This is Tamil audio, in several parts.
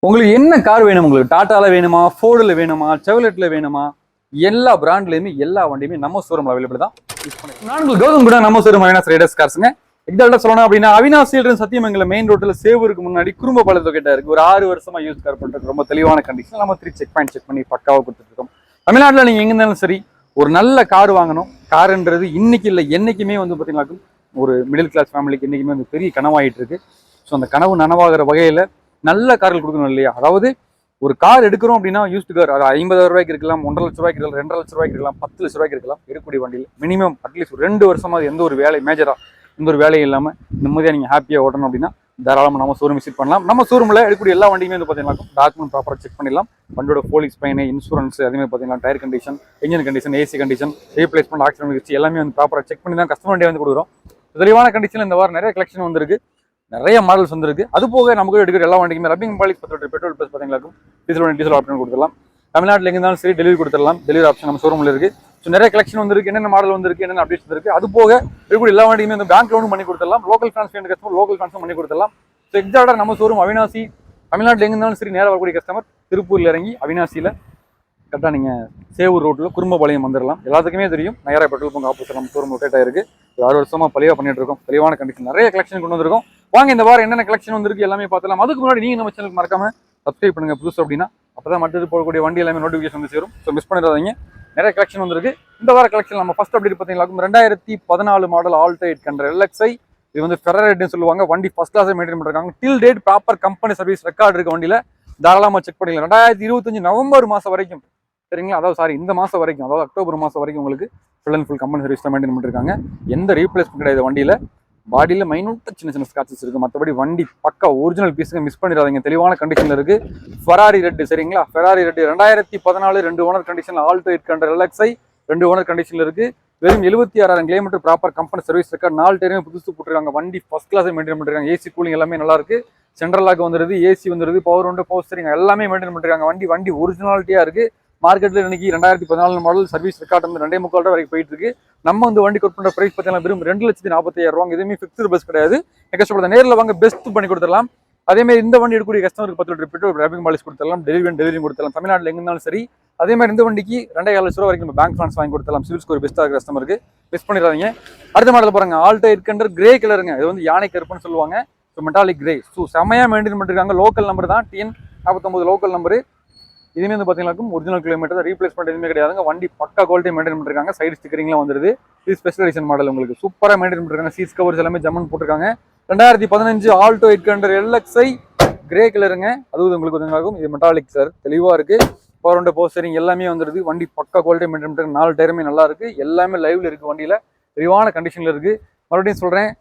உங்களுக்கு என்ன கார் வேணும்? உங்களுக்கு டாட்டால வேணுமா, ஃபோர்டுல வேணுமா, செவலெட்ல வேணுமா? எல்லா பிராண்ட்லயுமே எல்லா வண்டியுமே நம்ம ஷோரூம்ல அவைலபிள் தான். நான் உங்களுக்கு கௌதம் கூட நம்ம ஷோரூம் அவினாஸ் ரைடர்ஸ் கார்ஸ்ங்க. எக்ஸாக்டா சொல்லணும் அப்படின்னா அவினாசியில சத்தியமங்கலம் மெயின் ரோட்ல சேவூருக்கு முன்னாடி குறும்ப பாலத்து கிட்ட இருக்கு. ஒரு 6 வருஷமா யூஸ் கார் பண்றது ரொம்ப தெளிவான கண்டிஷன். நம்ம 3 செக் பண்ணி பக்காவா கொடுத்துட்டு இருக்கோம். தமிழ்நாட்டுல நீங்க எங்க இருந்தாலும் சரி ஒரு நல்ல கார் வாங்கணும். காருன்றது இன்னைக்கு இல்லை என்னைக்குமே வந்து பாத்தீங்கன்னா ஒரு மிடில் கிளாஸ் ஃபேமிலிக்கு இன்னைக்குமே வந்து பெரிய கனவாயிட்டு இருக்கு. ஸோ அந்த கனவு நனவாகிற வகையில நல்ல கார்கள் கொடுக்கணும் இல்லையா? அதாவது ஒரு கார் எடுக்கிறோம் அப்படின்னா யூஸ்டு கார் அது 50,000 ரூபாய்க்கு இருக்கலாம், 1,50,000 ரூபாய்க்கு இருக்கலாம், 2,50,000 ரூபாய்க்கு இருக்கலாம், 10,00,000 ரூபாய்க்கு இருக்கலாம். எடுக்கக்கூடிய வண்டியில் மினிமம் அட்லீஸ்ட் 2 வருஷமா எந்த ஒரு வேலை மேஜரா எந்த ஒரு வேலையும் இல்லாமல் நிம்மதியாக நீங்கள் ஹாப்பியாக ஓடணும் அப்படின்னா தாராளமாக நம்ம ஷோரூம் விசிட் பண்ணலாம். நம்ம ஷோரூமில் எடுக்கக்கூடிய எல்லா வண்டியுமே வந்து பார்த்தீங்கன்னா டாக்குமெண்ட் ப்ராப்பராக செக் பண்ணிடலாம். வண்டியோட போலீஸ் ஃபைன், இன்சூரன்ஸ், அதேமாதிரி பார்த்தீங்கன்னா tyre condition, engine condition, AC condition, replacement, accident history எல்லாமே வந்து ப்ராப்பராக செக் பண்ணி தான் கஸ்டமர் வண்டியை வந்து கொடுக்குறோம். தெளிவான கண்டிஷன் இந்த வாரம் நிறைய கலெக்ஷன் வந்திருக்கு, நிறைய மாடல்ஸ் வந்திருக்கு. அது போக நமக்கு எடுக்கிற எல்லா வண்டிக்குமே ரப்பிங் பாலிஸ் பெட்ரோல் ப்ளஸ் பார்த்தீங்கன்னா டீசல் ஆப்ஷன் கொடுத்துடலாம். தமிழ்நாட்டில் எங்கே இருந்தாலும் சரி டெலிவரி கொடுத்துடலாம். டெலிவரி ஆப்ஷன் நம்ம ஷோரூமில் இருக்கு. ஸோ நிறைய கலெக்ஷன் வந்திருக்கு, என்னென்ன மாடல் வந்திருக்கு, என்னென்ன அப்டேட்ஸ் வந்திருக்கு. அது போக இருக்கக்கூடிய எல்லா வண்டியுமே வந்து பேங்க் லோனும் பண்ணி கொடுத்துடலாம். Local transfer customer local transfer பண்ணி கொடுத்துடலாம். ஸோ எக்ஸாக்டா நம்ம ஷோரூம் அவினாசி. தமிழ்நாட்டில் எங்கே இருந்தாலும் சரி நேராக வரக்கூடிய கஸ்டமர் திருப்பூர்ல இறங்கி அவினாசியில் கரெக்டாக நீங்கள் சேவூர் ரோட்டில் குறும்பபாளையம் வந்துடலாம். எல்லாத்துக்குமே தெரியும் நயரா பெட்ரோல் பங்க் ஆப்போசிட் நம்ம ஷோரூம் லொக்கேட் ஆயிருக்கு. 6 வருஷமா பழியா பண்ணிட்டு இருக்கோம். தெளிவான கண்டிஷன் நிறைய கலெக்ஷன் கொண்டு வந்திருக்கோம். வாங்க இந்த வாரம் என்னென்ன கலெக்ஷன் வந்திருக்கு எல்லாமே பார்த்தலாம். அதுக்கு முன்னாடி நீங்க நம்ம சேனலுக்கு மறக்காம சப்ஸ்கிரைப் பண்ணுங்க புதுசு அப்படின்னா. அப்பதான் மற்றது போகக்கூடிய வண்டி எல்லாமே நோட்டிஃபிகேஷன் வந்து சேரும். ஸோ மிஸ் பண்ணிடாதீங்க. நிறைய கலெக்ஷன் வந்திருக்கு. இந்த வார கலெக்ஷன் நம்ம ஃபர்ஸ்ட் அப்படி பார்த்தீங்கன்னா 2014 மாடல் ஆல்டோ 800 LXi. இது வந்து ஃபெராரிட்னு சொல்லுவாங்க. வண்டி ஃபர்ஸ்ட் கிளாஸ் மெயின்டைன் பண்ணிருக்காங்க. Till date proper company service record இருக்கு வண்டியில. தாராளமா செக் பண்ணிக்கலாம். 2025 நவம்பர் மாசம் வரைக்கும் சரிங்களா, அதாவது இந்த மாசம் வரைக்கும், அதாவது அக்டோபர் மாசம் வரைக்கும் உங்களுக்கு full and full company service தான் மெயின்டைன் பண்ணிருக்காங்க. எந்த ரீப்ளேஸ்மெண்ட் கிடையாது வண்டியில. பாடியில மைனூட்டா சின்ன ஸ்கிராச்சஸ் இருக்கு. மற்றபடி வண்டி பக்கா ஒரிஜினல் பீஸுங்க, மிஸ் பண்ணிடாதீங்க. தெளிவான கண்டிஷன்ல இருக்கு. ஃபெராரி ரெட் சரிங்களா, ஃபெராரி ரெட் 2014 2 ஓனர் கண்டிஷன்ல ஆல்டோ 800 LXi 2 ஓனர் கண்டிஷன்ல இருக்கு. வெறும் 76,000 kilometre proper company service record. 4 டயருமே புதுசு போட்டுருக்காங்க. வண்டி ஃபர்ஸ்ட் கிளாஸ் மெயின்டைன் பண்ணிருக்காங்க. ஏசி கூலிங் எல்லாமே நல்லா இருக்கு. சென்ட்ரல் லாக் வந்துருது, ஏசி வந்துருது, பவர் உண்டு, பவர் ஸ்டீரிங் எல்லாமே மெயின்டைன் பண்ணிருக்காங்க. வண்டி ஒரிஜினாலிட்டியா இருக்கு. மார்க்கெட்ல இன்னைக்கு 2014 மாடல் சர்வீஸ் ரெக்கார்ட் வந்து 2.25 ரூபா வரைக்கும் போயிட்டு இருக்கு. நம்ம வந்து வண்டி கொட் பண்ற பிரைஸ் பார்த்தீங்கன்னா வெறும் 2,45,000 ரூபாய். எதுவுமே ஃபிக்ஸ்டு பஸ் கிடையாது. கஷ்டப்பட நேரில் வாங்க, பெஸ்ட் பண்ணி கொடுத்துடலாம். அதே மாதிரி இந்த வண்டி எடுக்கக்கூடிய கஸ்டமருக்கு 10 லிட்டர் பெட்ரோல் ரேப்பிங் பாலிஸ் கொடுத்துடலாம். டெலிவரி கொடுத்துடலாம். தமிழ்நாட்டில் எங்க இருந்தாலும் சரி. அதே மாதிரி இந்த வண்டிக்கு 2,50,000 ரூபா வரைக்கும் நம்ம பேங்க் ட்ரான்ஸ் வாங்கி கொடுத்துடலாம். சிவில் ஸ்கோர் பெஸ்ட்டாக இருக்கிற கஸ்டமருக்கு. மிஸ் பண்ணிடாதீங்க. அடுத்த மாடல் பாருங்க, ஆல்டோ 800 கிரே கலருங்க. இது வந்து யானை கருப்புன்னு சொல்லுவாங்க. So metallic grey. ஸோ செமையா மெயின்டைன் பண்ணிருக்காங்க. லோக்கல் நம்பர் தான், TN 49 லோக்கல் நம்பரு. இதுவுமே வந்து பார்த்தீங்கன்னா ஒரிஜினல் கிலோமீட்டர், ரீப்ளேஸ்மெண்ட் எதுவுமே கிடையாதுங்க. வண்டி பக்கா குவாலிட்டி மெயின்டைன் பண்ணிருக்காங்க. சைடு ஸ்டிக்கரிங்லாம் வந்துருது. இது ஸ்பெஷல் எடிஷன் மாடல். உங்களுக்கு சூப்பராக மெயின்டைன் பண்ணிருக்காங்க. சீட்ஸ் கவர்ஸ் எல்லாமே ஜம்மன் போட்டிருக்காங்க. 2015 ஆல்டோ 800 LXi கிரே கலருங்க. அதுவும் உங்களுக்கு வந்து இது மெட்டாலிக் சார், தெளிவா இருக்கு. பவர் உண்டு, பவர் ஸ்டீரிங் எல்லாமே வந்துருது. வண்டி பக்கா குவாலிட்டி மெயின்டைன் பண்ணிருக்காங்க. 4 டயருமே நல்லா இருக்கு. எல்லாமே லைவ்ல இருக்கு. வண்டியில தெளிவான கண்டிஷன்ல இருக்கு. மறுபடியும் சொல்றேன்,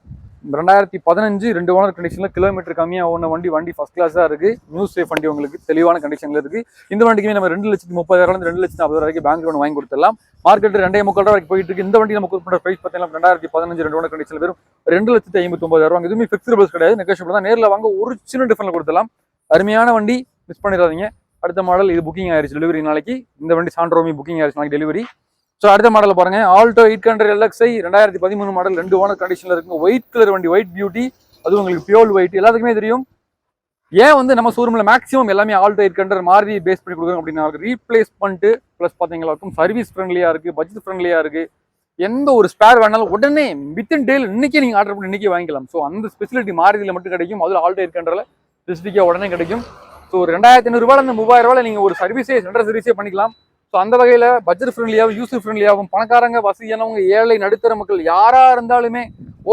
2015 2 ஓனர் கண்டிஷன்ல கிலோமீட்டர் கம்மியா ஓன வண்டி ஃபர்ஸ்ட் கிளாஸ் தான் இருக்கு. நியூஸ் சேஃப் வண்டி உங்களுக்கு தெளிவான கண்டிஷன்ல இருக்கு. இந்த வண்டிக்குமே நம்ம 2,30,000 2,40,000 வரைக்கும் பேங்க் லோன் வாங்கி கொடுத்துடலாம். மார்க்கெட் 2.25 ரூபா வரைக்கும் போயிட்டு இருக்கு. இந்த வண்டி நம்ம கொடுக்குற பிரைஸ் பார்த்தீங்கன்னா 2015 2 ஓனர் கண்டிஷன்ல வெறும் 2,59,000 ரூபாய். எதுவுமே ஃபிக்ஸ்டு பஸ் கிடையாது, நெகோஷியபிள் தான். நேரில் வாங்க, ஒரு சின்ன டிஃபரெண்ட் கொடுத்துடலாம். அருமையான வண்டி, மிஸ் பண்ணிடாதீங்க. அடுத்த மாடல் இது புக்கிங் ஆயிருச்சு, டெலிவரி நாளைக்கு. இந்த வண்டி சாண்ட்ரோமி புக்கிங் ஆயிருச்சு நாளைக்கு டெலிவரி. ஸோ அடுத்த மாடல் பாருங்க, ஆல்டோ 800 LXi 2013 மாடல் 2 ஓனர் கண்டிஷன்ல இருக்கு. ஒயிட் கலர் வண்டி, ஒயிட் பியூட்டி. அது உங்களுக்கு பியூர் ஒயிட். எல்லாத்துக்குமே தெரியும் ஏன் வந்து நம்ம ஷோரூம்ல மேக்ஸிமம் எல்லாமே ஆல்டோ 800 மாறி பேஸ் பண்ணி கொடுக்குறோம் அப்படின்னா, ரீப்ளேஸ்மெண்ட் பிளஸ் பாத்தீங்களா சர்வீஸ் ஃப்ரெண்ட்லியா இருக்கு, பட்ஜெட் ஃப்ரெண்ட்லியா இருக்கு. எந்த ஒரு ஸ்பேர் வேணாலும் உடனே வித்தின் டேல இன்னைக்கே நீங்க ஆர்டர் பண்ணி இன்னைக்கே வாங்கிக்கலாம். ஸோ அந்த ஸ்பெசிலிட்டி மாறுதியில் மட்டும் கிடைக்கும். அதில் ஆல்டோ 800 ஸ்பெசிஃபிக்கா உடனே கிடைக்கும். ஸோ 2,500 ரூபாயில இருந்து 3,000 ரூபாயில நீங்க ஒரு சர்வீஸே சென்டர் சர்வீஸே பண்ணிக்கலாம். ஸோ அந்த வகையில் பட்ஜெட் ஃப்ரெண்ட்லியாகவும் யூசர் ஃப்ரெண்ட்லியாகவும் பணக்காரங்க, வசதியானவங்க, ஏழை, நடுத்தர மக்கள் யாரா இருந்தாலுமே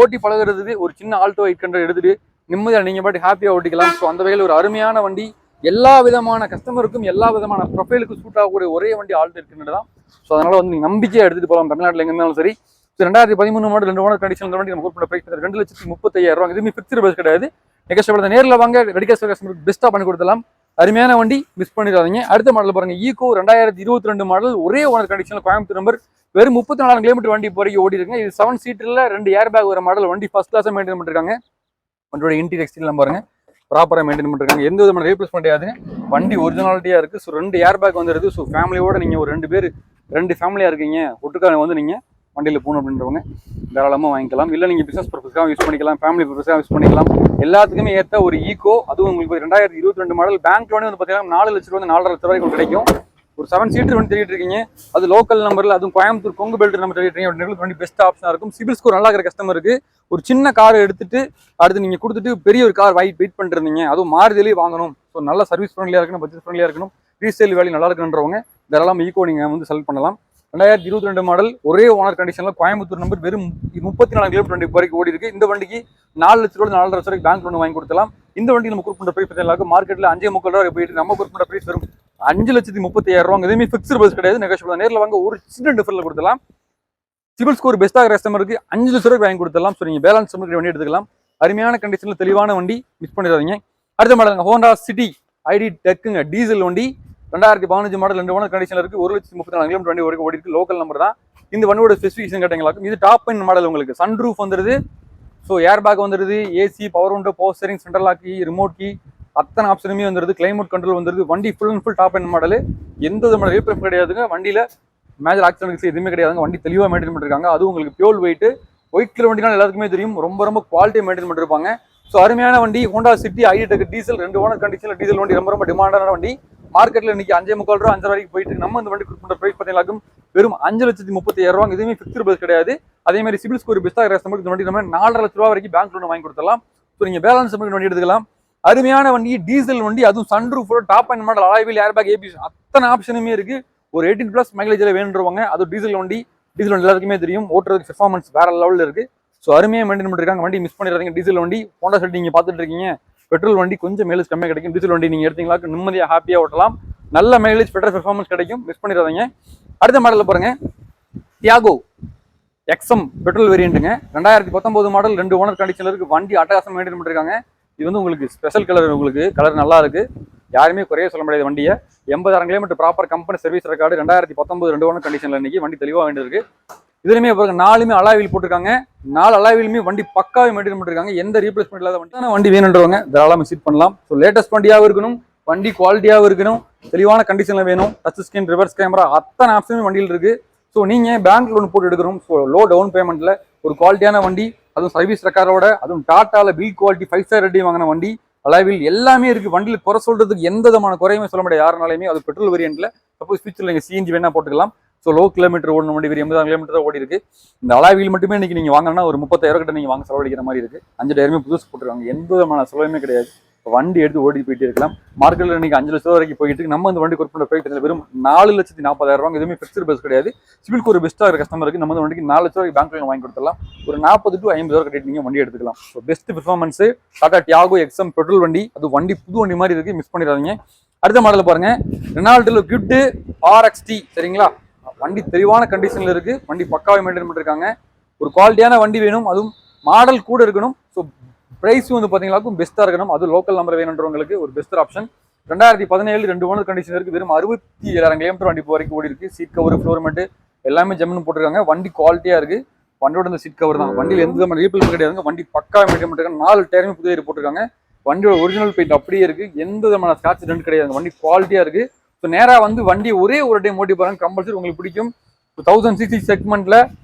ஓட்டி பழகிறதுக்கு ஒரு சின்ன ஆல்டோ 800 எடுத்துட்டு நிம்மதியாக நீங்க பாட்டு ஹாப்பியாக ஓட்டிக்கலாம். ஸோ அந்த வகையில் ஒரு அருமையான வண்டி. எல்லா விதமான கஸ்டமருக்கும் எல்லா விதமான ப்ரொஃபைலுக்கும் சூட் ஆகக்கூடிய ஒரே வண்டி ஆல்டோ 800 தான். ஸோ அதனால வந்து நீங்க நம்பிக்கையாக எடுத்துட்டு போகலாம். தமிழ்நாட்டில் எங்க இருந்தாலும் சரி. 2013 மாடல் 2 ஓனர் கண்டிஷன் வண்டி நம்ம கொடுக்குற பிரைஸ் 2,35,000 ரூபாய். எதுவுமே ஃபிக்ஸ்டு பஸ் கிடையாது. நெகோஷியபிள். நேரில் வாங்க, ரெடிகேஸ் கஸ்டமருக்கு பெஸ்ட்டாக பண்ணி கொடுத்துடலாம். அருமையான வண்டி, மிஸ் பண்ணிடாதீங்க. அடுத்த மாடல் பாருங்க, ஈகோ 2022 மாடல் ஒரே ஓனர் கண்டிஷன்ல கோயம்புத்தூர் நம்பர். வெறும் 34 கிலோமீட்டர் வண்டி வரைக்கும் ஓடி இருக்குங்க. இது 7 சீட்டர்ல 2 ஏர் பேக் வர மாடல். வண்டி ஃபர்ஸ்ட் கிளாஸா மெயின்டைன் பண்ணிருக்காங்க. வண்டியோட இன்டீரியர் எக்ஸ்டீரியர் பாருங்க, ப்ராப்பரா மெயின்டைன் பண்ணிருக்காங்க. எந்த விதமான ரீப்ளேஸ்மெண்ட் கிடையாதுங்க. வண்டி ஒரிஜினாலிட்டியா இருக்கு. ஸோ 2 ஏர் பேக் வந்துருது. ஸோ ஃபேமிலியோட நீங்க ஒரு 2 பேர் 2 ஃபேமிலியா இருக்கீங்க, ஒட்டுக்காக வந்து நீங்க வண்டியில் போகணும் அப்படின்றவங்க தாராளமாக வாங்கிக்கலாம். இல்லை நீங்கள் பிஸ்னஸ் பர்பஸ்க்காக யூஸ் பண்ணிக்கலாம், ஃபேமிலி பர்பஸ்க்காக யூஸ் பண்ணிக்கலாம். எல்லாத்துக்குமே ஏற்ற ஒரு ஈகோ. அதுவும் உங்களுக்கு 2022 மாடல் பேங்க் லோனே வந்து பார்த்தீங்கன்னா 4 லட்ச ரூபா 4.5 லட்ச ரூபாய்க்கு கிடைக்கும். ஒரு 7 சீட்டர் வண்டி தேடிட்டு இருக்கீங்க, அது லோக்கல் நம்பரில், அதுவும் கோயம்புத்தூர் கொங்கு பெல்ட் நம்ம தேடிட்டு இருக்கீங்க அப்படின்றது வண்டி பெஸ்ட் ஆப்ஷனாக இருக்கும். சிபில் ஸ்கோர் நல்லா இருக்கிற கஸ்டமருக்கு ஒரு சின்ன கார் எடுத்துட்டு அடுத்து நீங்கள் கொடுத்துட்டு பெரிய ஒரு கார் வெயிட் பண்ணிட்டு இருந்தீங்க, அதுவும் மாறுதலே வாங்கணும், ஸோ நல்ல சர்வீஸ் ஃப்ரெண்ட்லியாக இருக்கணும், பட்ஜெட் ஃப்ரெண்ட்லியாக இருக்கணும், ரீசேல் வேல்யூ நல்லா இருக்குன்றவங்க தாராளமாக ஈகோ நீங்கள் வந்து செலக்ட் பண்ணலாம். 2022 மாடல் ஒரே ஓனர் கண்டிஷனில் கோயம்புத்தூர் நம்பர் வெறும் 34 கிலோமீட்டர் வண்டி வரைக்கும் ஓடி இருக்கு. இந்த வண்டிக்கு 4 லட்ச ரூபா 4.5 லட்ச ரூபாய்க்கு பேங்க் லோன் வாங்கி கொடுக்கலாம். இந்த வண்டி நம்ம குறிப்பிட்ட பிரைஸ் பார்த்தீங்கன்னா மார்க்கெட்டில் 5.3 ரூபாய் போயிட்டு நம்ம குறிப்பிட்ட பிரைஸ் வரும் 5,35,000 ரூபா. எதுவுமே ஃபிக்ஸ்டு பஸ் கிடையாது, நெகோஷியபிள். நேரில் வாங்க ஒரு சின்ன டிஃபரில் கொடுத்தலாம். சிபில் ஸ்கோர் பெஸ்ட்டாக கஸ்டமருக்கு 5 லட்ச ரூபாய்க்கு வாங்கி கொடுத்துடலாம். ஸோ நீங்கள் பேலன்ஸ் வண்டி எடுத்துக்கலாம். அருமையான கண்டிஷனில் தெளிவான வண்டி, மிஸ் பண்ணிடாதீங்க. அடுத்த மாடல் ஹோண்டா சிட்டி ஐடி டெக்குங்க, டீசல் வண்டி, 2015 மாடல் 2 ஓனர் கண்டிஷனில் இருக்குது. 1,34,000 கிலோமீட்டர் வண்டி வரைக்கும் ஓடி இருக்கு. லோக்கல் நம்பர் தான். இந்த வண்டியோட ஸ்பெசிஃபிகேஷன் கேட்டீங்களாக்கும் இது டாப் எண்ட் மாடல். உங்களுக்கு சன் ரூஃப் வந்துருது, ஸோ ஏர் பேக் வந்துருது, AC, power window, power steering, central lock key, remote key, அத்தனை ஆப்ஷனுமே வந்துருது. கிளைமேட் கண்ட்ரோல் வந்துருது. வண்டி full and full top end model. எந்த விதமான ரீப்ளேஸ் கிடையாதுங்க. வண்டியில் மேஜர் ஆக்சிடென்ட்ஸ் எதுவுமே கிடையாதுங்க. வண்டி தெளிவாக மெயின்டைன் பண்ணிருக்காங்க. அதுவும் உங்களுக்கு பியூர் வெயிட். ஒயிட் கலர் வண்டினா எல்லாத்துக்குமே தெரியும், ரொம்ப குவாலிட்டியாக மெயின்டைன் பண்ணிருப்பாங்க. ஸோ அருமையான வண்டி Honda City ID tech diesel, 2 owner கண்டிஷனில் டீசல் வண்டி, ரொம்ப டிமாண்டான வண்டி. மார்க்கெட்டில் இன்னைக்கு 5.3 ரூபா 5 வரைக்கும் போயிட்டு நம்ம இந்த வண்டி கொடுக்குற பிரைஸ் பார்த்தீங்கன்னாக்கும் வெறும் 5,35,000 ரூபா. எதுவுமே ஃபிக்ஸ்டு பஸ் கிடையாது. அதே மாதிரி சிபில் ஸ்கோர் பெஸ்ட்டாக கஸ்டமருக்கு இந்த வண்டி நம்ம 4.5 லட்ச ரூபா வரைக்கும் பேங்க் லோன் வாங்கி கொடுத்துடலாம். ஸோ நீங்கள் பேலன்ஸ் வண்டி எடுத்துக்கலாம். அருமையான வண்டி, டீசல் வண்டி, அதுவும் சன் ரூஃபோட top and model, alloy wheel, airbag, ABS, அத்தனை ஆப்ஷனுமே இருக்கு. ஒரு 18+ மைலேஜில் வேணுன்றவங்க, அது டீசல் வண்டி எல்லாத்துக்குமே தெரியும். ஓட்டுறதுக்கு பெர்ஃபார்மன்ஸ் வேற லெவலில் இருக்கு. ஸோ அருமையாக மெயின்டைன் பண்ணிருக்காங்க. வண்டி மிஸ் பண்ணிடுறாங்க. டீசல் வண்டி ஹோண்டா சிட்டி நீங்கள் பார்த்துட்டு இருக்கீங்க. பெட்ரோல் வண்டி கொஞ்சம் மைலேஜ் கம்மியாக கிடைக்கும். டீசல் வண்டி நீங்கள் எடுத்தீங்களா நிம்மதியாக ஹாப்பியாக ஓட்டலாம். நல்ல மைலேஜ், பெட்டர் பெர்ஃபார்மன்ஸ் கிடைக்கும். மிஸ் பண்ணிடாதீங்க. அடுத்த மாடலில் பாருங்க, டியாகோ எக்ஸ்எம் பெட்ரோல் வேரியண்ட்டுங்க, 2019 மாடல், 2 ஓனர் கண்டிஷனில் இருக்கு. வண்டி அட்டகாசம் மெயின்டைன் பண்ணிருக்காங்க. இது வந்து உங்களுக்கு ஸ்பெஷல் கலர், உங்களுக்கு கலர் நல்லா இருக்கு, யாருமே குறைய சொல்ல முடியாது. வண்டியை 80,000 kilometre proper company service record, 2019 2 owner கண்டிஷனில் இன்னைக்கு வண்டி தெளிவாக வேண்டியிருக்கு. இதுலையுமே பாருங்க 4மே அலாய் வீல் போட்டிருக்காங்க. 4 அலாய் வீலுமே வண்டி பக்காவே மெயின்டைன் பண்ணிருக்காங்க. எந்த ரீப்ளேஸ்மெண்ட் இல்லாத வண்டி வேணுன்றவங்க தாராளமாக விசிட் பண்ணலாம். ஸோ லேட்டஸ்ட் வண்டியாகவும் இருக்கணும், வண்டி குவாலிட்டியாகவும் இருக்கணும், தெளிவான கண்டிஷனில் வேணும், டச் ஸ்கிரீன், ரிவர்ஸ் கேமரா, அத்தனை ஆப்ஷனுமே வண்டியில் இருக்கு. ஸோ நீங்கள் பேங்க் லோன் போட்டு எடுக்கணும். ஸோ லோ டவுன் பேமெண்ட்டில் ஒரு குவாலிட்டியான வண்டி, அதுவும் சர்வீஸ் ரெக்கார்டோட, அதுவும் டாட்டாவில் பில் குவாலிட்டி 5 ஸ்டார் ரேட்டிங் வாங்கின வண்டி, அலாய் வீல் எல்லாமே இருக்கு. வண்டியில் குறை சொல்றதுக்கு எந்த விதமான குறையுமே சொல்ல முடியாது யாருனாலுமே. அது பெட்ரோல் வேரியண்ட்ல. சப்போஸ் ஃபியூச்சரில் நீங்கள் சிஎன்ஜி வேணா போட்டுக்கலாம். ஸோ லோ கிலோமீட்டர் ஓடணும் வண்டி, 80,000 கிலோமீட்டர் தான் ஓடி இருக்கு. இந்த அலாய் வீல் மட்டுமே இன்னைக்கு நீங்கள் வாங்கினா ஒரு 30,000 கிட்ட நீங்கள் வாங்க செலவழிக்கிற மாதிரி இருக்கு. 5 டயருமே புதுசு போட்டுருக்காங்க. எந்த விதமான செலவுமே கிடையாது. வண்டி எடுத்து ஓடி போயிட்டு இருக்கலாம். மார்க்கெட்டில் இன்னைக்கு 5 லட்ச ரூபா வரைக்கும் போயிட்டு இருக்கு. நம்ம இந்த வண்டி குறிப்பிட்ட போயிட்டு வெறும் 4,40,000 ரூபா. எதுவுமே ஃபிக்ஸ்டு பஸ் கிடையாது. சிவில் ஒரு பெஸ்ட்டாக இருக்கிற கஸ்டமருக்கு நம்ம இந்த வண்டிக்கு 4 லட்ச ரூபாய்க்கு பேங்க் லோன் வாங்கி கொடுத்துடலாம். ஒரு 40 to 50 ரூபா கட்டிட்டு நீங்கள் வண்டி எடுத்துக்கலாம். So best performance Tata Tiago XM petrol வண்டி, அது வண்டி புது வண்டி மாதிரி இருக்கு, மிஸ் பண்ணிடாதீங்க. அடுத்த மாடல் பாருங்க, ரெனால்டோ கியூட் RXT, சரிங்களா? வண்டி தெளிவான கண்டிஷன்ல இருக்கு. வண்டி பக்காவை மெயின்டைன் பண்ணிருக்காங்க. ஒரு குவாலிட்டியான வண்டி வேணும், அதுவும் மாடல் கூட இருக்கணும். ஸோ பிரைஸ் வந்து பார்த்தீங்கன்னாக்கும் பெஸ்ட்டாக இருக்கணும். அது லோக்கல் நம்பர் வேணுன்றவங்களுக்கு ஒரு பெஸ்ட் ஆப்ஷன். 2017 2 ஓனர் கண்டிஷன் இருக்கு. வெறும் 67,000 கிலோமீட்டர் வண்டி வரைக்கும் ஓடி இருக்கு. சீட் கவர், ஃப்ளோர் மேட்டு எல்லாமே ஜம்முன்னு போட்டிருக்காங்க. வண்டி குவாலிட்டியா இருக்கு. வண்டியோட இந்த சீட் கவர் தான். வண்டியில் எந்த விதமான ரீப்ளேஸ் கிடையாதுங்க. வண்டி பக்காவை மெயின்டைன் பண்ணிருக்காங்க. 4 டயருமே புதிய போட்டிருக்காங்க. வண்டியோட ஒரிஜினல் பெயிண்ட் அப்படியே இருக்கு. எந்த விதமான ஸ்காட்ச் டென்ட் கிடையாது. வண்டி குவாலிட்டியா இருக்கு. ஸோ நேராக வந்து வண்டி ஒரே ஒரு டைம் ஓட்டி பாருங்க, கம்பல்சரி உங்களுக்கு பிடிக்கும். 1000cc செக்மெண்ட்ல,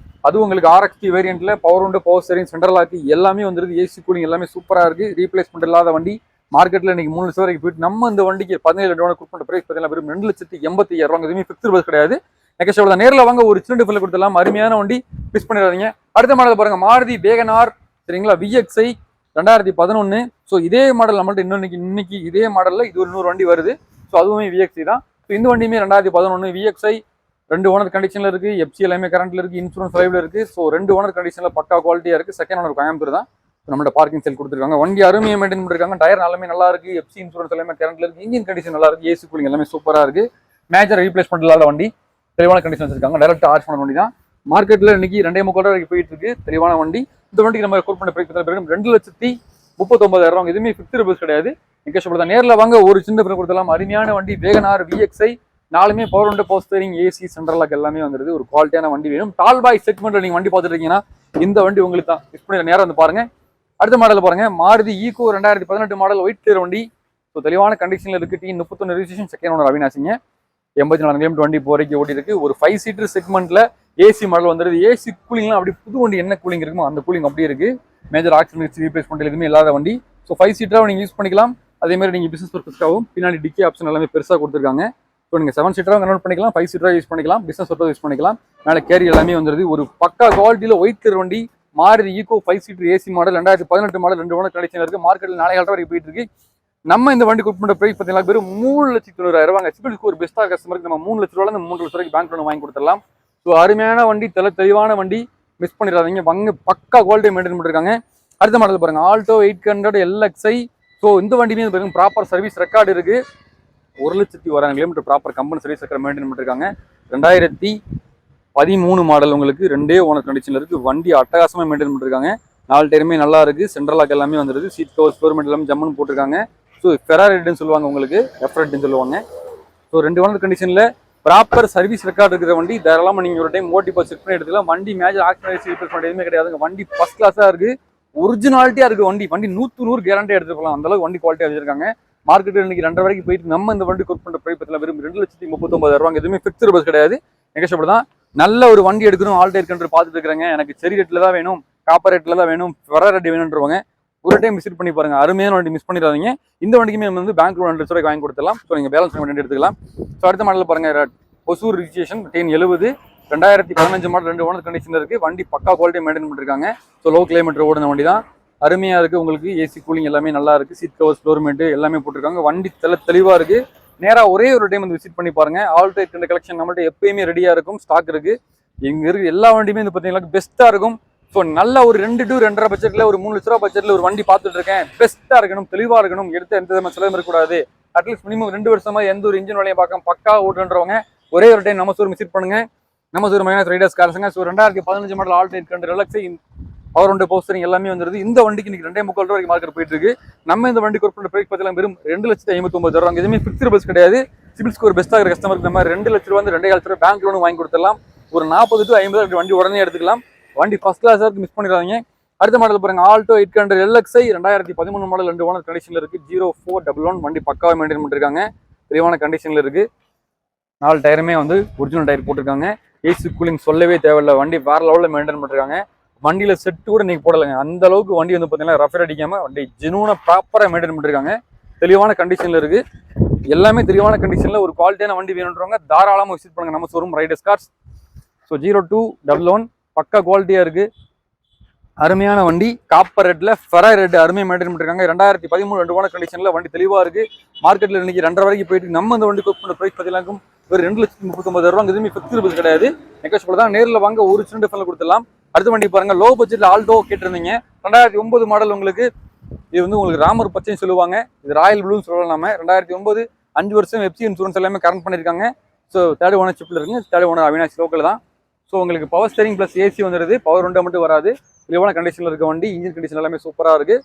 அது உங்களுக்கு RXT வேரியண்ட்ல power window, power steering, central lock எல்லாமே வந்துருக்கு. ஏசி கூலிங் எல்லாமே சூப்பரா இருக்கு. ரீப்ளேஸ்மெண்ட் இல்லாத வண்டி. மார்க்கெட்ல இன்னைக்கு 3 லட்சம் வரைக்கும் போயிட்டு நம்ம இந்த வண்டிக்கு 17 கொடுத்த பிரைஸ் பார்த்தீங்கன்னா வெறும் 2,80,000 ரூபா. எதுவுமே ஃபிக்ஸ்டு பஸ் கிடையாது. நெக்ஸ்ட் தான் நேரில் வாங்க ஒரு சின்ன டிஃபரில் கொடுத்துடலாம். அருமையான வண்டி, மிஸ் பண்ணிடாதீங்க. அடுத்த மாடல் பாருங்க, மாருதி வேகனார், சரிங்களா? VXI 2011. ஸோ இதே மாடல் நம்மள்ட்ட இன்னைக்கு இதே மாடல்ல இது ஒரு 100 வண்டி வருது. ஸோ அதுவுமே VXI தான். ஸோ இந்த வண்டியுமே 2011 VXI 2 ஓனர் கண்டிஷன்ல இருக்கு. FC எல்லாமே கரண்ட்ல இருக்கு. இன்சூரன்ஸ் லைவ்ல இருக்கு. ஸோ 2 ஓனர் கண்டிஷன்ல பக்கா குவாலிட்டியா இருக்கு. செகண்ட் ஓனர் கோயம்புத்தூர் தான். நம்மளோட பார்க்கிங் செல் கொடுத்துருக்காங்க. வண்டி அருமையை மெயின்டைன் பண்ணிருக்காங்க. டயர் எல்லாமே நல்லா இருக்கு. FC இன்சூரன்ஸ் எல்லாமே கரண்ட்ல இருக்கு. இன்ஜின் கண்டிஷன் நல்லா இருக்கு. ஏசி கூலிங் எல்லாமே சூப்பரா இருக்கு. மேஜர் ரீப்ளேஸ்மெண்ட் இல்லாத வண்டி, தெளிவான கண்டிஷன் வச்சிருக்காங்க. டைரக்ட் ஆர்ச் பண்ண வண்டி தான். மார்க்கெட்ல இன்னைக்கு 2.3 வரைக்கும் போயிட்டு இருக்கு. தெளிவான வண்டி. இந்த வண்டிக்கு நம்ம கோட் பண்ண பிரைஸ் 2,39,000 ரூபா. எதுவுமே ஃபிக்ஸ்டு பஸ் கிடையாது. நிகழ்ச்சி நேரில் வாங்க ஒரு சின்ன பிறகு கொடுத்தலாம். அருமையான வண்டி வேகனார் VXI. 4மே power window, power steering, AC, central lock எல்லாமே வந்துருது. ஒரு குவாலிட்டியான வண்டி வேணும். டால் பாய் செக்மெண்ட்ல நீங்க வண்டி பார்த்துட்டு இருக்கீங்கன்னா இந்த வண்டி உங்களுக்கு தான். மிஸ் பண்ணி நேரம் வந்து பாருங்க. அடுத்த மாடல் பாருங்க, Maruti Eeco 2018 model white colour வண்டி. ஸோ தெளிவான கண்டிஷன்ல இருக்கு. T31 ரெஜிஸ்ட்ரேஷன், செகண்ட் ஓனர் அவினாசிங்க. 84 கிலோமீட்டர் வண்டி இப்போ வரைக்கும் ஓடி இருக்கு. ஒரு 5 சீட்டர் செக்மெண்ட்ல ஏசி மாடல் வந்துருது. ஏசி கூலிங்லாம் அப்படி புது வண்டி என்ன கூலிங் இருக்குமோ அந்த கூலிங் அப்படியே இருக்கு. மேஜர் ஆக்சிடென்ட் வச்சு ரீப்ளேஸ் பண்ணுறது எதுவுமே இல்லாத வண்டி. ஸோ 5 சீட்டராகவும் நீங்கள் யூஸ் பண்ணிக்கலாம். அதே மாதிரி நீங்கள் பிசினஸ் பர்பஸ்க்காகவும் பின்னாடி டிக்கி ஆப்ஷன் எல்லாமே பெருசாக கொடுத்துருக்காங்க. ஸோ நீங்கள் 7 சீட்டராக கன்வெர்ட் பண்ணிக்கலாம், 5 சீட்டராக யூஸ் பண்ணிக்கலாம், பிசினஸ் பர்பஸ் யூஸ் பண்ணிக்கலாம். மேலே கேரி எல்லாமே வந்துருது. ஒரு பக்கா குவாலிட்டியில் ஒயிட் கலர் வண்டி Maruti Eeco 5 seater AC model 2018 model 2 owner condition இருக்கு. மார்க்கெட்டில் 4,000 வரைக்கும் போயிட்டு இருக்கு. நம்ம இந்த வண்டி கொடுக்க பிரைஸ் பார்த்தீங்கன்னா வெறும் 3,90,000. சிபில் ஸ்கோர் பெஸ்ட்டாக கஸ்டமருக்கு நம்ம 3 லட்ச ரூபாய் 3 லட்ச ரூபாய்க்கு பேங்க் லோன் வாங்கி கொடுத்துடலாம். ஸோ அருமையான வண்டி, தெளிவான வண்டி, மிஸ் பண்ணிடாதீங்க. பக்கா குவாலிட்டி மெயின்டைன் பண்ணிருக்காங்க. அடுத்த மாடல் பாருங்க, ஆல்டோ 800 LXi. ஸோ இந்த வண்டியுமே பாருங்க ப்ராப்பர் சர்வீஸ் ரெக்கார்டு இருக்கு. 1,00,000 kilometre proper company service record maintain பண்ணிருக்காங்க. 2013 மாடல் உங்களுக்கு 2 ஓனர் கண்டிஷன்ல இருக்கு. வண்டி அட்டகாசமா மெயின்டைன் பண்ணிருக்காங்க. 4 டயருமே நல்லா இருக்கு. சென்ட்ரல் லாக் எல்லாமே வந்துருது. சீட் கவர் ஸ்போர்மெண்ட் எல்லாமே ஜம்முன்னு போட்டிருக்காங்க. ஸோ ஃபெராரின்னு சொல்லுவாங்க, உங்களுக்கு எஃப்ரெட்னு சொல்லுவாங்க. ஸோ 2 ஓனர் கண்டிஷன்ல ப்ராப்பர் சர்வீஸ் ரெக்கார்டு இருக்கிற வண்டி. தாராளமாக நீங்கள் ஒரு டைம் ஓட்டி போய் செக் பண்ணி எடுத்துக்கலாம். வண்டி மேஜர் ஆக்சிடென்ட் ரீப்ளேஸ் பண்ண எதுவுமே கிடையாதுங்க. வண்டி ஃபர்ஸ்ட் கிளாஸாக இருக்கு. ஒரிஜினாலிட்டியா இருக்கு வண்டி. 100% கேரண்டி எடுத்து போகலாம். அந்த அளவுக்கு வண்டி குவாலிட்டியா வச்சிருக்காங்க. மார்க்கெட்டில் இன்னைக்கு 2.5 வரைக்கும் போயிட்டு நம்ம இந்த வண்டி கொட் பண்ற பிரைஸ் பத்தில வெறும் 2,39,000. எதுவுமே ஃபிக்ஸ்டு பஸ் கிடையாது, நெகோஷியபிள் தான். நல்ல ஒரு வண்டி எடுக்கணும், ஆல்டோ இருக்குன்னு பார்த்துட்டு இருக்கிறாங்க. எனக்கு செரி ரேட்ல தான் வேணும், காப்பர் ரேட்ல தான் வேணும், ஃபெராரி வேணும்ன்றவங்க ஒரு டைம் விசிட் பண்ணி பாருங்க. அருமையான வண்டி, மிஸ் பண்ணிடாதீங்க. இந்த வண்டிக்குமே நம்ம வந்து பேங்க் லோன் 2 லட்ச ரூபாய்க்கு வாங்கி கொடுத்துடலாம். ஸோ நீங்க பேலன்ஸ் வண்டி எடுத்துக்கலாம். ஸோ அடுத்த மாடல் பாருங்க, ஒசூர் ரிஜிஸ்ட்ரேஷன் 1070 2015 மாடல் 2 ஓனர் கண்டிஷன்ல இருக்கு. வண்டி பக்கா குவாலிட்டி மெயின்டைன் பண்ணிருக்காங்க. ஸோ லோ கிலோமீட்டர் ஓடுன வண்டி தான். அருமையா இருக்கு. உங்களுக்கு ஏசி கூலிங் எல்லாமே நல்லா இருக்கு. சீட் கவர் ஃப்ளோர்மெண்ட் எல்லாமே போட்டிருக்காங்க. வண்டி தெளிவா இருக்கு. நேரா ஒரே ஒரு டைம் வந்து விசிட் பண்ணி பாருங்க. ஆல்டோ இந்த கலெக்ஷன் நம்மள்ட்ட எப்பயுமே ரெடியா இருக்கும், ஸ்டாக் இருக்கு. இங்க இருக்கு எல்லா வண்டியுமே வந்து பாத்தீங்கன்னா பெஸ்ட்டா இருக்கும். ஸோ நல்ல ஒரு 2 to 2.5 பட்ஜெட்ல ஒரு 3 லட்ச ரூபா பட்ஜெட்ல ஒரு வண்டி பார்த்துட்டு இருக்கேன். பெஸ்ட்டா இருக்கணும், தெளிவா இருக்கணும், எடுத்து எந்த விதமான செலவும் இருக்கக்கூடாது. அட்லீஸ்ட் மினிமம் 2 வருஷமா எந்த ஒரு இன்ஜின் வேலையை பார்க்க பக்கா ஓட்டுன்றவங்க ஒரே ஒரு டைம் நம்ம ஷோரூம் விசிட் பண்ணுங்க. நம்ம ஷோரூம் மைனஸ் ரைடர்ஸ் கார்ஸுங்க. So 2015 model Alto 800 LXi power ஒன்று போஸ்டரிங் எல்லாமே வந்துருது. இந்த வண்டிக்கு இன்னைக்கு 2,300 வரைக்கும் மார்க்கெட் போயிட்டு இருக்கு. நம்ம இந்த வண்டி கொடுக்குற பிரைஸ் பார்த்தீங்கன்னா வெறும் 2,59,000. எதுவுமே ஃபிக்ஸ்டு பஸ் கிடையாது. சிபில் ஸ்கோர் பெஸ்ட்டாக இருக்கிற கஸ்டமருக்கு நம்ம 2 லட்ச ரூபா 2,500 ரூபாய் பேங்க் லோன் வாங்கி கொடுத்துடலாம். ஒரு 40 to 50 வண்டி உடனே எடுத்துக்கலாம். வண்டி ஃபர்ஸ்ட் கிளாஸாக இருக்கு, மிஸ் பண்ணிடாதீங்க. அடுத்த மாடல் பாருங்க, ஆல்டோ 800 LXi 2013 மாடல் 2 ஓனர் கண்டிஷன்ல இருக்கு. 0411 வண்டி பக்காவாக மெயின்டைன் பண்ணிருக்காங்க. தெளிவான கண்டிஷன்ல இருக்கு. 4 டயருமே வந்து ஒரிஜினல் டயர் போட்டிருக்காங்க. ஏசி கூலிங் சொல்லவே தேவையில்லை. வண்டி வேற லெவலில் மெயின்டைன் பண்ணிருக்காங்க. வண்டியில செட்டு கூட நீங்க போடலைங்க. அந்த அளவுக்கு வண்டி வந்து பாத்தீங்கன்னா ரஃபர் அடிக்காம வண்டி ஜெனூனா ப்ராப்பரா மெயின்டைன் பண்ணிருக்காங்க. தெளிவான கண்டிஷன்ல இருக்கு. எல்லாமே தெளிவான கண்டிஷன்ல ஒரு குவாலிட்டியான வண்டி வேணுன்றவங்க தாராளமாக விசிட் பண்ணுங்க நம்ம ஷோரூம் ரைடர்ஸ் கார்ஸ். ஸோ 0211 பக்கா குவாலிட்டியா இருக்கு. அருமையான வண்டி, காப்பர் ரெட்ல ஃபெராரி ரெட் அருமையாக மெயின்டைன் பண்ணிருக்காங்க. 2013 2 ஓனர் கண்டிஷன்ல வண்டி தெளிவா இருக்கு. மார்க்கெட்ல இன்னைக்கு 2.5 வரைக்கும் போயிட்டு நம்ம இந்த வண்டி கொட் பண்ண பிரைஸ் பார்த்தீங்கன்னா ஒரு 2,39,000. எதுவுமே ஃபிக்ஸ்டு பஸ் கிடையாது, நெகோஷியபிள் தான். நேரில் வாங்க ஒரு சின்ன டிஃபரெண்ட் கொடுத்துடலாம். அடுத்த வண்டி பாருங்க, லோ பட்ஜெட்ல ஆல்டோ கேட்டிருந்தீங்க. 2009 மாடல் உங்களுக்கு. இது வந்து உங்களுக்கு ராமர் பச்சைன்னு சொல்லுவாங்க, இது ராயல் ப்ளூன்னு சொல்லலாம். நம்ம 2009 5 வருஷம் வெப்சி இன்சூரன்ஸ் எல்லாமே கரண்ட் பண்ணிருக்காங்க. ஸோ 3rd ஓனர்ஷிப்ல இருக்குங்க. 3rd ஓனர் அவினாஷ் லோக்கல் தான். ஸோ உங்களுக்கு பவர் ஸ்டேரிங் பிளஸ் ஏசி வந்துருது. பவர் விண்டோ மட்டும் வராது. தெளிவான கண்டிஷன்ல இருக்க வண்டி. இன்ஜின் கண்டிஷன் எல்லாமே சூப்பரா இருக்கு,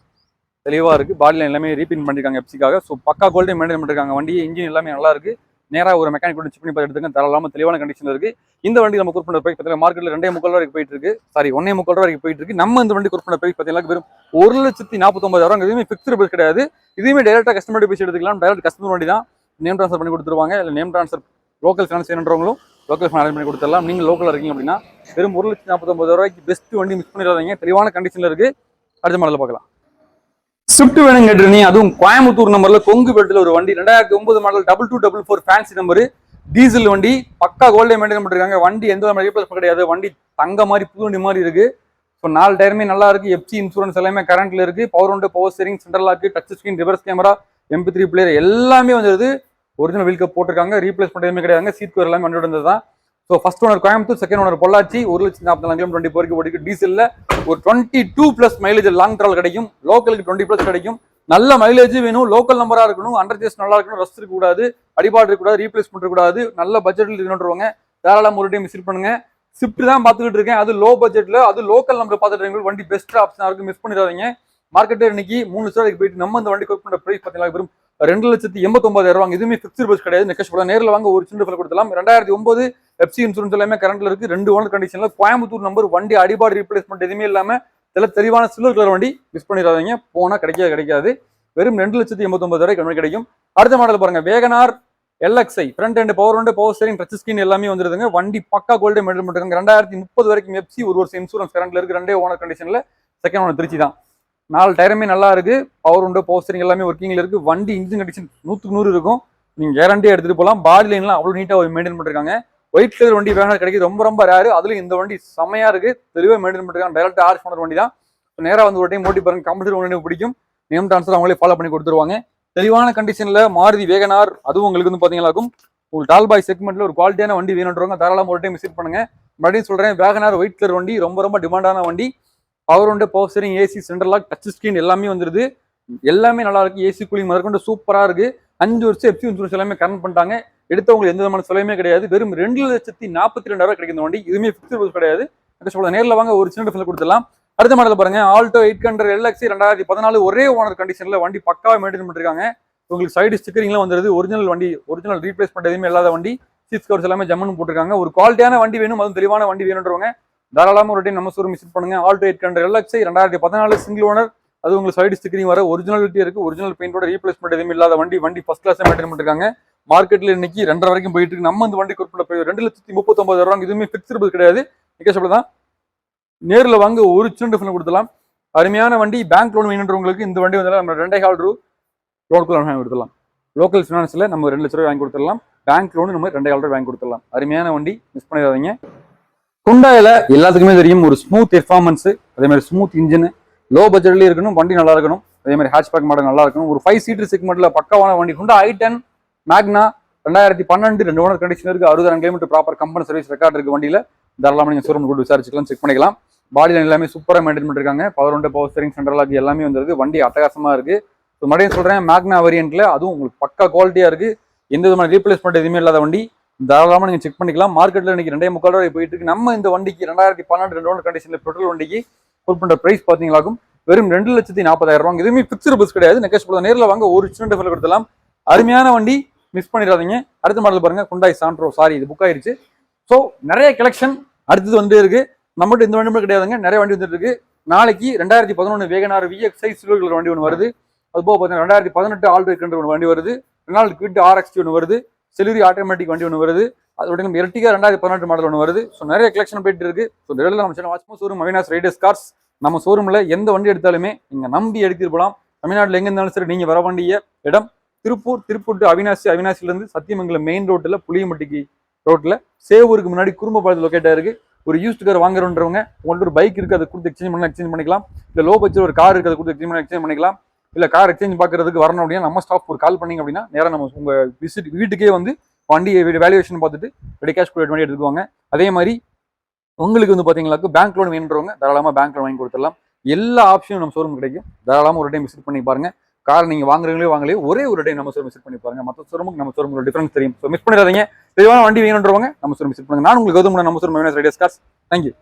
தெளிவா இருக்கு. பாடியில் எல்லாமே ரீபின் பண்ணிருக்காங்க எப்சிக்காக. ஸோ பக்கா குவாலிட்டி மெயின்டைன் பண்ணிருக்காங்க. வண்டி இன்ஜின் எல்லாமே நல்லா இருக்கு. நேராக ஒரு மெக்கானிக் கூட செக் பண்ணி பார்த்து எடுத்துங்க. தாராளமாக தெளிவான கண்டிஷன் இருக்கு. இந்த வண்டி நம்ம கொடுப்ப பிரைஸ் பார்த்தீங்கன்னா மார்க்கெட்ல 2,300 வரைக்கும் போயிட்டு இருக்கு. சாரி 1,300 வரைக்கும் போயிட்டு இருக்கு. நம்ம இந்த வண்டி கொடுப்ப பிரைஸ் பார்த்தீங்கன்னா வெறும் 1,49,000. எதுவுமே ஃபிக்ஸ்டு பிரைஸ் கிடையாது. இதுவுமே டைரக்டா கஸ்டமர் பேசி எடுத்துக்கலாம். டைரக்ட் கஸ்டமர் வண்டி தான். நேம் ட்ரான்ஸ்ஃபர் பண்ணி கொடுத்துருவாங்க. இல்லை நேம் ட்ரான்ஸ்ஃபர் லோக்கல் ஃபைனான்ஸ் வேணுன்றவங்களும் லோக்கல் ஃபைனான்ஸ் பண்ணி கொடுத்துடலாம். நீங்கள் லோக்கல் இருக்கீங்க அப்படின்னா வெறும் 1,49,000 ரூபாய்க்கு பெஸ்ட் வண்டி மிஸ் பண்ணிடாதீங்க. தெளிவான கண்டிஷன்ல இருக்கு. அடுத்த மாடல பார்க்கலாம். ஸ்விஃப்ட் வேணும் கேட்டிருந்தீங்க. அதுவும் கோயம்புத்தூர் நம்பர்ல கொங்கு பெல்ட்ல ஒரு வண்டி. 2009 மாடல் 2244 ஃபேன்சி நம்பர் டீசல் வண்டி. பக்கா கோல்டே மெயின்டைன் பண்ணிருக்காங்க. வண்டி எந்த ரீப்ளேஸ் கிடையாது. வண்டி தங்க மாதிரி புது வண்டி மாதிரி இருக்கு. ஸோ 4 டயருமே நல்லா இருக்கு. எப்சி இன்சூரன்ஸ் எல்லாமே கரண்ட்ல இருக்கு. Power window, power steering, central lock, touch screen, reverse camera, MP3 player எல்லாமே வந்துருது. ஒரிஜினல் வீல் கப் போட்டிருக்காங்க. ரீப்ளேஸ் பண்ணுறதுமே கிடையாது. சீட் கவர் எல்லாமே வண்டி வந்தது தான். So first owner Coimbatore, second owner Pollachi. 1,44,000 kilometre 20 வரைக்கும் ஓடிக்கு. டீசல்ல ஒரு 22+ மைலேஜ் லாங் டிராவல் கிடைக்கும். லோக்கலுக்கு 20+ கிடைக்கும். நல்ல மைலேஜ் வேணும். லோக்கல் நம்பரா இருக்கணும். அண்டர் ஜேஸ் நல்லா இருக்கணும். ரஸ்ட் இருக்க கூடாது, அடிபாடு இருக்க கூடாது, ரீப்ளேஸ் பண்ண கூடாது. நல்ல பட்ஜெட்ல இருக்கணும்ன்றவங்க தாராளமாக ஒரு டைம் விசிட் பண்ணுங்க. ஸ்விஃப்ட் தான் பார்த்துக்கிட்டு இருக்கேன். அது லோ பட்ஜெட்ல, அது லோக்கல் நம்பர் பார்த்துட்டு வண்டி பெஸ்ட் ஆப்ஷனா இருக்கு. மிஸ் பண்ணிடாதீங்க. மார்க்கெட்டே இன்னைக்கு 3 லட்சம் ரூபாய்க்கு போயிட்டு நம்ம இந்த வண்டி கொடுக்கிற பிரைஸ் பார்த்தீங்கன்னா வெறும் 2,89,000. எதுவுமே ஃபிக்ஸ்டு பஸ் கிடையாது, நெகோஷியபிள். நேரில் வாங்க ஒரு சின்ன டிஃபரெண்ட் கொடுத்தலாம். 2009 எப்சி இன்சூரன்ஸ் எல்லாமே கரண்ட்ல இருக்கு. 2 ஓனர் கண்டிஷன்ல கோயம்புத்தூர் நம்பர். வண்டி அடிபாடு ரீப்ளேஸ்மெண்ட் எதுவுமே இல்லாம தெளிவான சில்வர் கலர் வண்டி. மிஸ் பண்ணிடாதீங்க. போனா கிடைக்காது. வெறும் 2,89,000 கிடைக்கும். அடுத்த மாடல் பாருங்க, Wagon R LXI front and power steering touch screen எல்லாமே வந்துருதுங்க. வண்டி பக்கா கோல்டு மெயின்டைன் பண்ணிருக்காங்க. 2030 வரைக்கும் எஃப்சி, ஒரு வருஷம் இன்சூரன்ஸ் கரண்ட்ல இருக்கு. 2 ஓனர் கண்டிஷன்ல, செகண்ட் ஓனர் திருச்சி தான். 4 டயருமே நல்லா இருக்கு. பவர் ஸ்டீரிங் எல்லாமே ஒர்க்கிங்ல இருக்கு. வண்டி இன்ஜின் கண்டிஷன் 100க்கு 100 இருக்கும். நீங்க கேரண்டியா எடுத்துட்டு போகலாம். பாடி லைன்லாம் அவ்வளவு நீட்டா மெயின்டைன் பண்ணிருக்காங்க. ஒயிட் கலர் வண்டி வேணா கிடைக்குது, ரொம்ப ரேரு. அதுலயும் இந்த வண்டி செமையா இருக்கு, தெளிவா மெயின்டைன் பண்ணிருக்காங்க. டைரக்ட் ஆர்ச் ஓனர் வண்டி தான். நேரா வந்து ஒரு டைம் ஓட்டி பாருங்க, கம்ப்யூட்டர் ஒன்று பிடிக்கும். நேம் ட்ரான்ஸ்ஃபர் அவங்களே ஃபாலோ பண்ணி கொடுத்துருவாங்க. தெளிவான கண்டிஷன்ல மாருதி வேகனார், அதுவும் உங்களுக்கு வந்து பாத்தீங்கன்னா உங்களுக்கு டால்பாய் செக்மெண்ட்ல ஒரு குவாலிட்டியான வண்டி வேணுன்றவங்க தாராளமா ஒரு டைம் விசிட் பண்ணுங்க. மறுபடியும் சொல்றேன், வேகனார் ஒயிட் கலர் வண்டி ரொம்ப டிமாண்டான வண்டி. Power steering, AC, central lock, touch screen எல்லாமே வந்துருது. எல்லாமே நல்லா இருக்கு. ஏசி கூலிங் முதற்கொண்டு சூப்பரா இருக்கு. 5 வருஷம் எஃப்சி இன்சூரன்ஸ் எல்லாமே கரண்ட் பண்ணிட்டாங்க. எடுத்தவங்களுக்கு எந்த விதமான செலவுமே கிடையாது. வெறும் 2,42,000 கிடைக்கும் வண்டி. இதுவுமே பிக்ஸ்ட் கிடையாது. நேரில் வாங்க, ஒரு சின்ன டிஃபரன்ஸ் கொடுத்துடலாம். அடுத்த மாடல் பாருங்க, ஆல்டோ 800 LXI 2014 ஒரே ஓனர் கண்டிஷன்ல வண்டி பக்காவா மெயின்டைன் பண்ணிருக்காங்க. உங்களுக்கு சைடு ஸ்டிக்கரிங்லாம் வந்துருது. ஒரிஜினல் வண்டி, ஒரிஜினல் ரீப்ளேஸ்மெண்ட் எதுவுமே இல்லாத வண்டி. சீட் கவர்ஸ் எல்லாமே ஜம்முன்னு போட்டிருக்காங்க. ஒரு குவாலிட்டியான வண்டி வேணும், அதுவும் தெளிவான வண்டி வேணுன்றவங்க தாராளமா ஒரு டைம் நம்ம ஷோரூம் விசிட் பண்ணுங்க. Alto 800 LXI 2014 single owner. அது உங்களுக்கு சைடு ஸ்டிக்கரிங் வர ஒரிஜினாலிட்டி இருக்கு. ஒரிஜினல் பெயிண்டோட ரீப்ளேஸ்மெண்ட் எதுவுமே இல்லாத வண்டி. வண்டி ஃபர்ஸ்ட் கிளாஸ் மெயின்டைன் பண்ணிருக்காங்க. மார்க்கெட்ல இன்னைக்கு 2.5 வரைக்கும் போயிட்டு இருக்கு. நம்ம இந்த வண்டி குறிப்பிட்ட 2,39,000 இதுவுமே பிக்ஸ்டு கிடையாது, நிக்கேஷபிள் தான். நேரில் வாங்க, ஒரு சின்ன டிஃபரன்ஸ் கொடுத்துலாம். அருமையான வண்டி. பேங்க் லோன் வேணுன்றவங்களுக்கு இந்த வண்டி வந்து நம்ம 2.5 ரூ லோன் வாங்கி கொடுத்துடலாம். லோக்கல் ஃபினான்ஸ்ல நம்ம 2 லட்ச ரூபாய் வாங்கி கொடுத்துடலாம். பேங்க் லோன் நம்ம 2.5 ரூபாய் வாங்கி கொடுத்துடலாம். அருமையான வண்டி, மிஸ் பண்ணிடாதீங்க. ஹுண்டாயில எல்லாத்துக்குமே தெரியும், ஒரு ஸ்மூத் பெர்ஃபார்மன்ஸ், அதே மாதிரி ஸ்மூத் இன்ஜின், லோ பட்ஜெட்லயே இருக்கணும், வண்டி நல்லா இருக்கணும். அதே மாதிரி ஹேட்ச்பேக் மாடல் நல்லா இருக்கணும். ஒரு 5 சீட்டர் செக்மெண்ட்ல பக்காவான வண்டி. ஹுண்டா i10 மேக்னா 2012 2 ஓனர் கண்டிஷன் இருக்கு. 60,000 kilometre proper company service record இருக்கு வண்டியில. தாராளமா நீங்க ஷோரூம் கூட விசாரிச்சுக்கலாம், செக் பண்ணிக்கலாம். பாடி லைன் எல்லாமே சூப்பரா மெயின்டைன் பண்ணிருக்காங்க. பவர் ஸ்டீரிங், சென்ட்ரல் லாக் எல்லாமே வந்துருக்கு. வண்டி அட்டகாசமா இருக்கு. மறுபடியும் சொல்றேன், மேக்னா வேரியன்ட்ல அதுவும் உங்களுக்கு பக்கா குவாலிட்டியா இருக்கு. எந்த விதமான ரீப்ளேஸ்மெண்ட் எதுவுமே இல்லாத வண்டி. தாராளமா நீங்க செக் பண்ணிக்கலாம். மார்க்கெட்ல இன்னைக்கு 2.3 ரூபாய் போயிட்டு இருக்கு. நம்ம இந்த வண்டிக்கு 2012 2 ஓனர் கண்டிஷன்ல பெட்ரோல் வண்டிக்கு புல் பண்ற பிரைஸ் பாத்தீங்களாக்கும் வெறும் 2,40,000. இதுவுமே பிக்ஸ்டு பஸ் கிடையாது, நெகோஷியபிள். நேரில் வாங்க, ஒரு சின்ன டிஃபரன்ஸ் கொடுத்துலாம். அருமையான வண்டி, மிஸ் பண்ணிடாதீங்க. அடுத்த மாடல் பாருங்க, ஹுண்டாய் சாண்ட்ரோ. சாரி, இது புக் ஆயிருச்சு. ஸோ நிறைய கலெக்ஷன் அடுத்தது வந்து இருக்கு. நம்மகிட்ட இந்த வண்டி மட்டும் கிடையாதுங்க, நிறைய வண்டி வந்துட்டு இருக்கு. நாளைக்கு 2011 வேகனார் VXI சில்வர் கலர் வண்டி ஒன்று வருது. அது போக பார்த்தீங்கன்னா 2018 ஆல்டோ 800 ஒன்று வண்டி வருது. ரெனால்ட் குவிட் RXT ஒன்று வருது. செலுரி ஆட்டோமேட்டிக் வண்டி ஒன்று வருது. அதோட நம்ம எர்டிகா 2018 மாடல் ஒன்று வருது. ஸோ நிறைய கலெக்ஷன் போயிட்டு இருக்கு. ஸோ ரெகுலர் நம்ம channel watch showroom Avinash Riders cars. நம்ம ஷோரூம்ல எந்த வண்டி எடுத்தாலுமே நீங்க நம்பி எடுத்துட்டு போகலாம். தமிழ்நாட்டில் எங்க இருந்தாலும் சரி, நீங்க வர வேண்டிய இடம் திருப்பூர் டு அவினாசி, அவினாசில இருந்து சத்தியமங்கலம் மெயின் ரோட்ல புளியம்பட்டிக்கு ரோட்ல சேவூருக்கு முன்னாடி குறும்பபாளையத்தில் லொக்கேட்டா இருக்கு. ஒரு யூஸ்ட் கார் வாங்குறவங்க உங்கள்ட்ட ஒரு பைக் இருக்கு, அதை கொடுத்து எக்ஸ்சேஞ்ச் பண்ணிக்கலாம். இல்லை லோ பட்ஜெட் ஒரு கார் இருக்கு, அதை கொடுத்து எக்ஸ்சேஞ்ச் பண்ணிக்கலாம். இல்லை கார் எக்ஸ்சேஞ்ச் பார்க்கறதுக்கு வரணும் அப்படின்னா நம்ம ஸ்டாஃப் ஒரு கால் பண்ணீங்க அப்படின்னா நேரம் நம்ம உங்க வீட்டுக்கே வந்து வண்டி வேல்யூவேஷன் பார்த்துட்டு ரெடி கேஷ் கொடுத்து வண்டி எடுத்துக்குவாங்க. அதே மாதிரி உங்களுக்கு வந்து பாத்தீங்கன்னாக்கு பேங்க் லோன் வேணுன்றவங்க தாராளமா பேங்க் லோன் வாங்கி கொடுத்துடலாம். எல்லா ஆப்ஷனும் நம்ம ஷோரூம் கிடைக்கும். தாராளமா ஒரு டைம் விசிட் பண்ணி பாருங்க. கார் நீங்க வாங்குறீங்களே ஒரே ஒரு டைம் நம்ம ஷோரூம் விசிட் பண்ணி பாருங்க. மற்ற ஷோரூமுக்கு நம்ம ஷோரூம் டிஃபரன்ஸ் தெரியும். ஸோ மிஸ் பண்ணிடாதீங்க. தெளிவான வண்டி வேணுன்றவங்க நம்ம ஷோரூம் விசிட் பண்ணுங்க. நான் உங்களுக்கு கௌதம், நம்ம showroom Avinash Riders cars. Thank you.